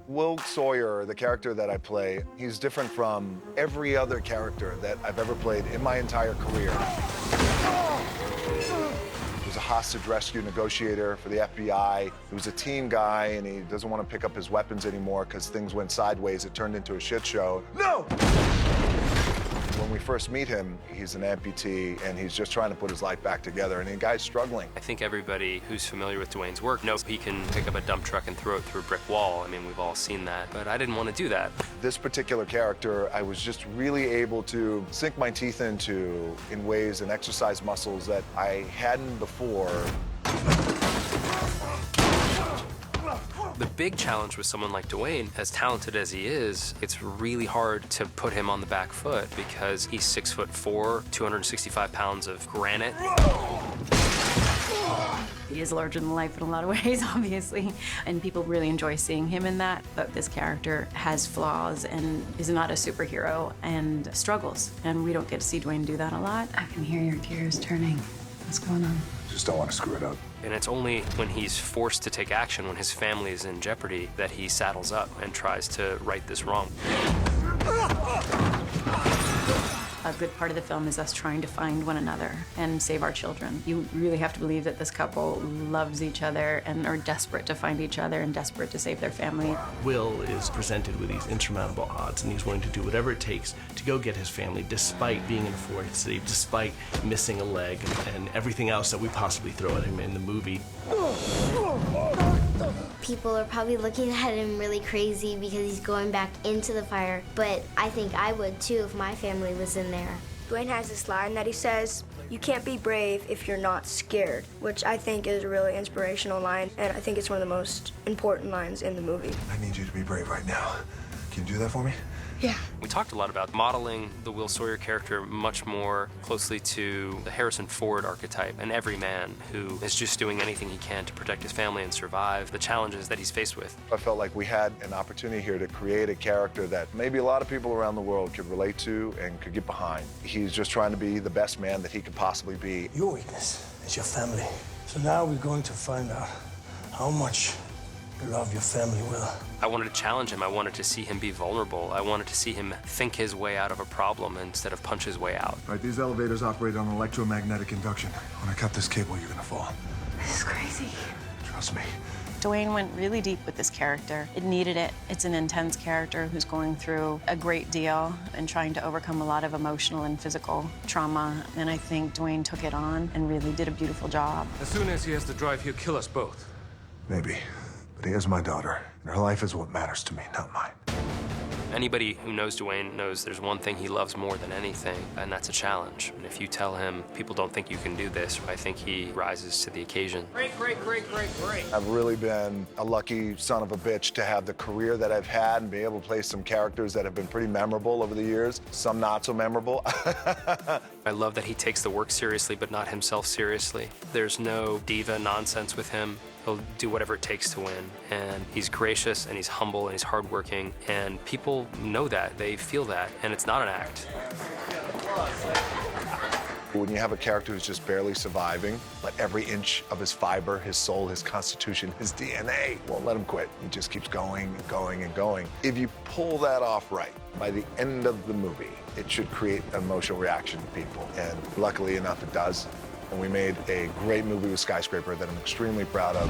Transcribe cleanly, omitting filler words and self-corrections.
Will Sawyer, the character that I play, he's different from every other character that I've ever played in my entire career. He was a hostage rescue negotiator for the FBI. He was a team guy, and he doesn't want to pick up his weapons anymore because things went sideways. It turned into a shit show. No! When we first meet him, he's an amputee, and he's just trying to put his life back together, and the guy's struggling. I think everybody who's familiar with Dwayne's work knows he can pick up a dump truck and throw it through a brick wall. I mean, we've all seen that, but I didn't want to do that. This particular character, I was just really able to sink my teeth into in ways and exercise muscles that I hadn't before. The big challenge with someone like Dwayne, as talented as he is, it's really hard to put him on the back foot because he's 6'4", 265 pounds of granite. He is larger than life in a lot of ways, obviously, and people really enjoy seeing him in that. But this character has flaws and is not a superhero and struggles, and we don't get to see Dwayne do that a lot. I can hear your tears turning. What's going on? Just don't want to screw it up. And it's only when he's forced to take action, when his family is in jeopardy, that he saddles up and tries to right this wrong. A good part of the film is us trying to find one another and save our children. You really have to believe that this couple loves each other and are desperate to find each other and desperate to save their family. Will is presented with these insurmountable odds, and he's willing to do whatever it takes to go get his family, despite being in a foreign city, despite missing a leg and everything else that we possibly throw at him in the movie. People are probably looking at him really crazy because he's going back into the fire, but I think I would too if my family was in there. Dwayne has this line that he says, "You can't be brave if you're not scared," which I think is a really inspirational line, and I think it's one of the most important lines in the movie. I need you to be brave right now. Can you do that for me? Yeah. We talked a lot about modeling the Will Sawyer character much more closely to the Harrison Ford archetype, an everyman who is just doing anything he can to protect his family and survive the challenges that he's faced with. I felt like we had an opportunity here to create a character that maybe a lot of people around the world could relate to and could get behind. He's just trying to be the best man that he could possibly be. Your weakness is your family. So now we're going to find out how much you love your family, Will. I wanted to challenge him. I wanted to see him be vulnerable. I wanted to see him think his way out of a problem instead of punch his way out. All right, these elevators operate on electromagnetic induction. When I cut this cable, you're gonna fall. This is crazy. Trust me. Dwayne went really deep with this character. It needed it. It's an intense character who's going through a great deal and trying to overcome a lot of emotional and physical trauma. And I think Dwayne took it on and really did a beautiful job. As soon as he has the drive, he'll kill us both. Maybe. But he is my daughter, and her life is what matters to me, not mine. Anybody who knows Dwayne knows there's one thing he loves more than anything, and that's a challenge. And if you tell him, people don't think you can do this, I think he rises to the occasion. Great. I've really been a lucky son of a bitch to have the career that I've had and be able to play some characters that have been pretty memorable over the years, some not so memorable. I love that he takes the work seriously, but not himself seriously. There's no diva nonsense with him. He'll do whatever it takes to win. And he's gracious, and he's humble, and he's hardworking. And people know that, they feel that, and it's not an act. When you have a character who's just barely surviving, but every inch of his fiber, his soul, his constitution, his DNA won't let him quit. He just keeps going and going and going. If you pull that off right, by the end of the movie, it should create an emotional reaction to people. And luckily enough, it does. And we made a great movie with Skyscraper that I'm extremely proud of.